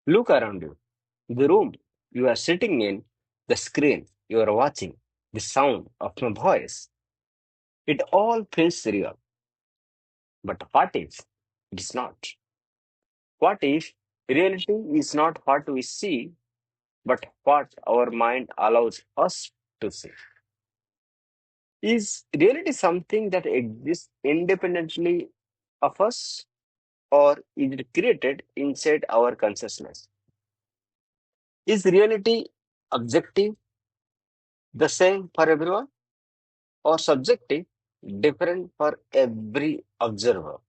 Look around you. The room you are sitting in, the screen you are watching, the sound of my voice. It all feels real. But what if it is not? What if reality is not what we see, but what our mind allows us to see? Is reality something that exists independently of us, or is it created inside our consciousness? Is reality objective, the same for everyone, or subjective, different for every observer?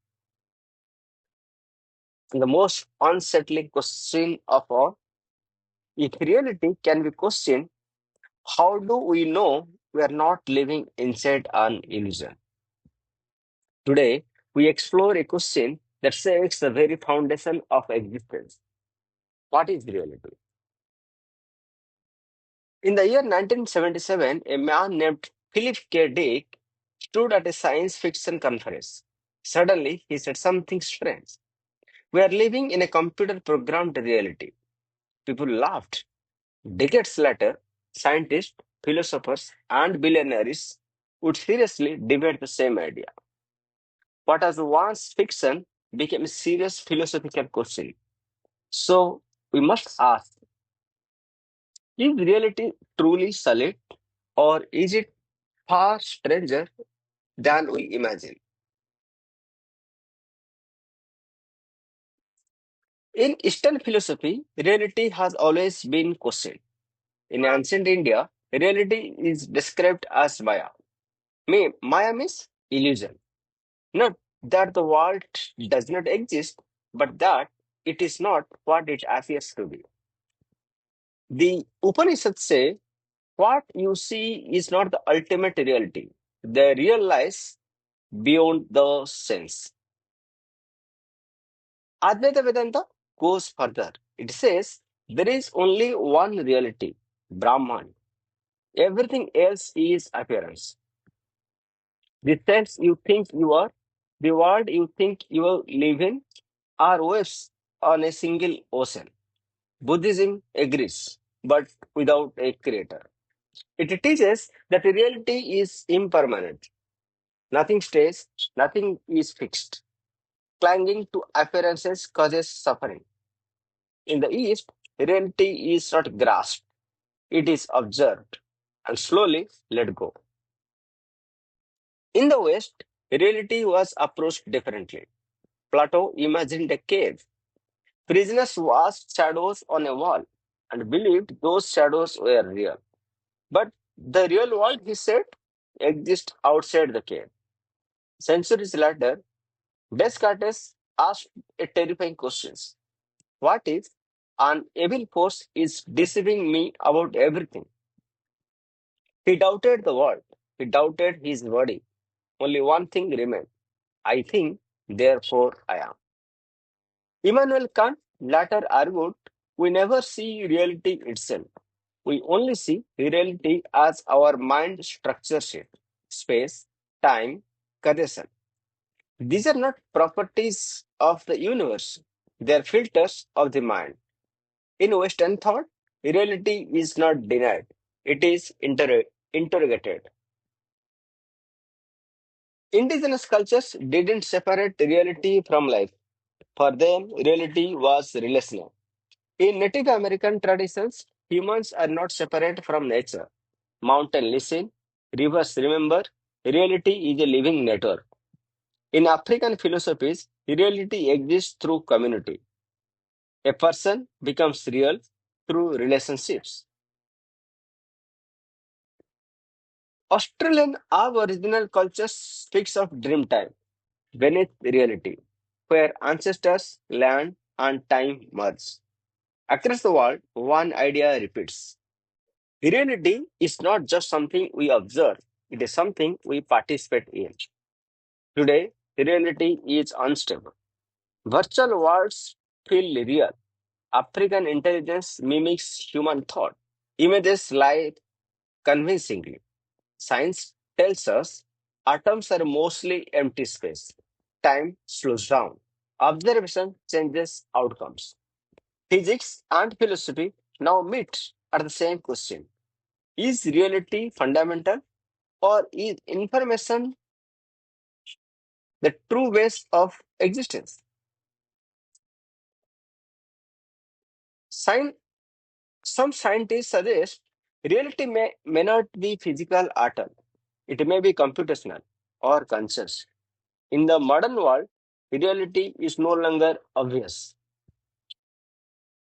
And the most unsettling question of all, if reality can be questioned, how do we know we are not living inside an illusion? Today, we explore a question that shakes the very foundation of existence. What is reality? In the year 1977, a man named Philip K. Dick stood at a science fiction conference. Suddenly, he said something strange. We are living in a computer programmed reality. People laughed. Decades later, scientists, philosophers, and billionaires would seriously debate the same idea. What was once fiction became a serious philosophical question. So, we must ask, is reality truly solid, or is it far stranger than we imagine? In Eastern philosophy, reality has always been questioned. In ancient India, reality is described as Maya. Maya means illusion. Not that the world does not exist, but that it is not what it appears to be. The Upanishads say what you see is not the ultimate reality. The real lies beyond the sense. Advaita Vedanta goes further. It says there is only one reality, Brahman. Everything else is appearance. The sense you think you are, the world you think you live in, are waves on a single ocean. Buddhism agrees, but without a creator. It teaches that reality is impermanent. Nothing stays, nothing is fixed. Clinging to appearances causes suffering. In the East, reality is not grasped, it is observed and slowly let go. In the West, reality was approached differently. Plato imagined a cave. Prisoners watched shadows on a wall and believed those shadows were real. But the real world, he said, exists outside the cave. Centuries later, Descartes asked a terrifying question. What if an evil force is deceiving me about everything? He doubted the world. He doubted his body. Only one thing remained. I think, therefore I am. Immanuel Kant later argued we never see reality itself. We only see reality as our mind structures it. Space, time, causation. These are not properties of the universe. They are filters of the mind. In Western thought, reality is not denied. It is interrogated. Indigenous cultures didn't separate reality from life. For them, reality was relational. In Native American traditions, humans are not separate from nature. Mountain listen, rivers remember, reality is a living network. In African philosophies, reality exists through community. A person becomes real through relationships. Australian Aboriginal culture speaks of dream time, beneath reality, where ancestors, land, and time merge. Across the world, one idea repeats. Reality is not just something we observe, it is something we participate in. Today, reality is unstable. Virtual worlds feel real. African intelligence mimics human thought. Images lie convincingly. Science tells us atoms are mostly empty space. Time slows down. Observation changes outcomes. Physics and philosophy now meet at the same question. Is reality fundamental, or is information the true ways of existence? Sci- some scientists suggest reality may not be physical at all. It may be computational or conscious. In the modern world, reality is no longer obvious.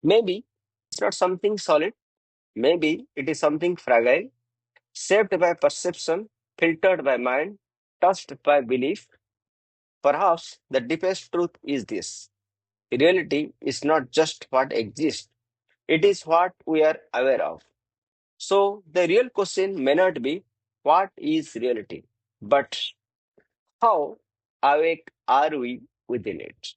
Maybe it's not something solid, maybe it is something fragile, shaped by perception, filtered by mind, touched by belief. Perhaps the deepest truth is this: reality is not just what exists, it is what we are aware of. So, the real question may not be what is reality, but how awake are we within it?